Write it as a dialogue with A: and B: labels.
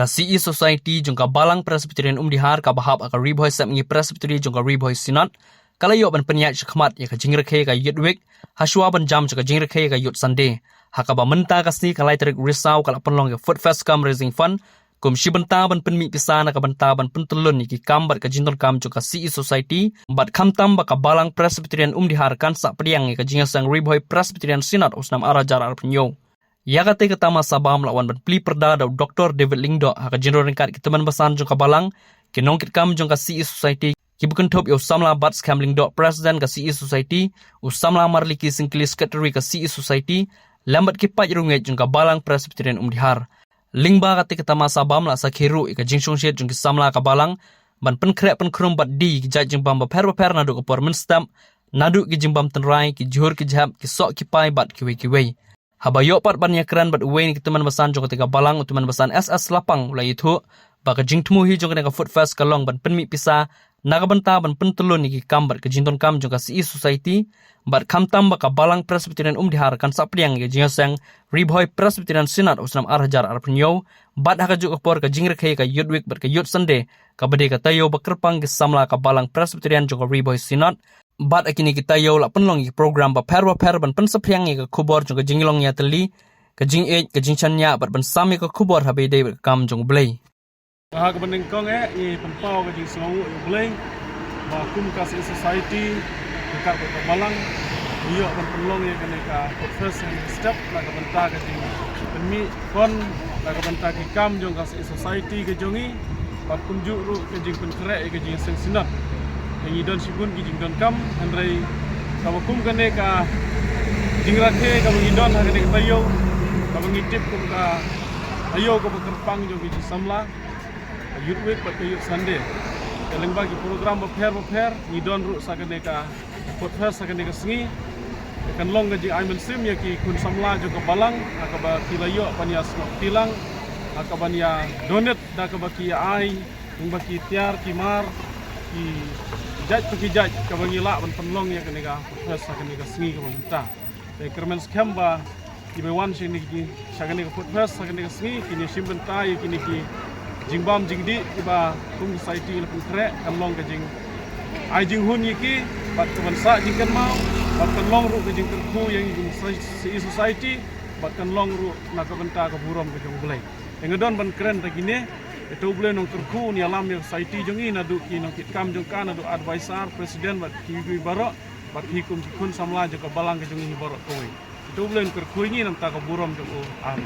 A: CE Society jungka balang Presbyterian Dihar ka bahab aka riboy samngi Presbyterian jungka riboy Sinat kalayo ban penyat khmat ya ka jingrekhe ka yudwik haswa ban jam ka jingrekhe ka yud Sunday hakaba menta kasni kalai terik risau kala penlong ya Food Fest Kam Raising Fund kum shibenta ban penmi pisana ka benta ban pentulun ki kambat ka jinton kam jungka CE Society bat khamtam ba ka balang Presbyterian Dihar kan sa priang ka jingasang riboy Presbyterian Sinat usnam arajar arpenyo ya kate ketama sabam lawan ban pli perda da Dr. David Lingdo haka jinro ringkat ki teman basan jungka balang ki nongkit kam jungka CE Society ki bukan top yo samla bat scam Lingdo president ka CE Society usamla marliki singkli secretary ka CE Society lambat ki paj rungai jungka balang Presbyterian Dihar lingba kate ketama sabam la sakhiru ka jingsong shet jungki samla ka balang ban penkrek penkrum bat di ki jaj jimbam ba per nadu ka por stamp nadu ki jimbam tenrai ki juhur ki jab ki sok ki pai bat ki wei habayo pat ban yakran bat uwe ni teman basan jong ketika balang teman basan SS lapang ulai itu baka jingtmu hi jong ketika Food Fest kalong ban penmi pisa naga benta ban pentulun ni kambat ke jinton kam jong ka CE Society bat kamtam baka balang Presbyterian Dihar kan sapriang ye jingasang riboy Presbyterian Sinat usnam arhajar arpenyo bat haka juk por ka jingrekhe ka yudwik bat ka yud Sunday ka bade ka tayo bakerpang ke samla ka balang Presbyterian jong ka riboy Sinat bat akini kita yo la penlong i program ba per ban pensapriang i ka kubor jong ka jinglong ya teli ka jing e ka jingchan ya bat ban sami ka kubor habe de kam jong blai
B: ha ka banding kong i penpau ka jing song blai ba kum ka society ka balang iyo ban penlong ya ka first step la ka banta ka jing penmi kon la ka banta ki kam jong ka society ka jongi ba kum ju ru ka jing penkrek ka jing seng sinat yang idon sibun ki jingdon kam andrai kawakum kane ka jingrakhe ka idon ha kane tayo ka ngitip kum ka ayo ko kerpang jo ki samla youth week ba youth Sunday kaleng bagi program ba pher idon ru sa kane ka pother sa kane ka sngi kan long ji aimen sim ya ki kun samla jo ka balang akaba kilayo panya snok tilang akaba ya donate da ka ba ki ai ing ba ki tiar kimar ki jaj pagi jaj ka bangila ban penlong ya kanega professor kanega sngi ka banta te kermen skamba ki be wan sini ki saganega professor kanega sngi ki ni simbenta ya kini ki jingbam jingdi iba tung society le punkre kan long ka jing ai jing hun yiki bat ka bansa jingkan mau bat kan long ru ka jing terku yang society bat kan long ru na ka banta ka burom ka jong bulai engedon ban keren ta kini itu boleh nong terku ni alam yang society jongi nadu ki nong kam jong kan nadu advisor presiden bat ki barok bat hikum ki kun samla jo ka balang ke jongi barok kowe itu boleh terku ni nam ta ka burom jong am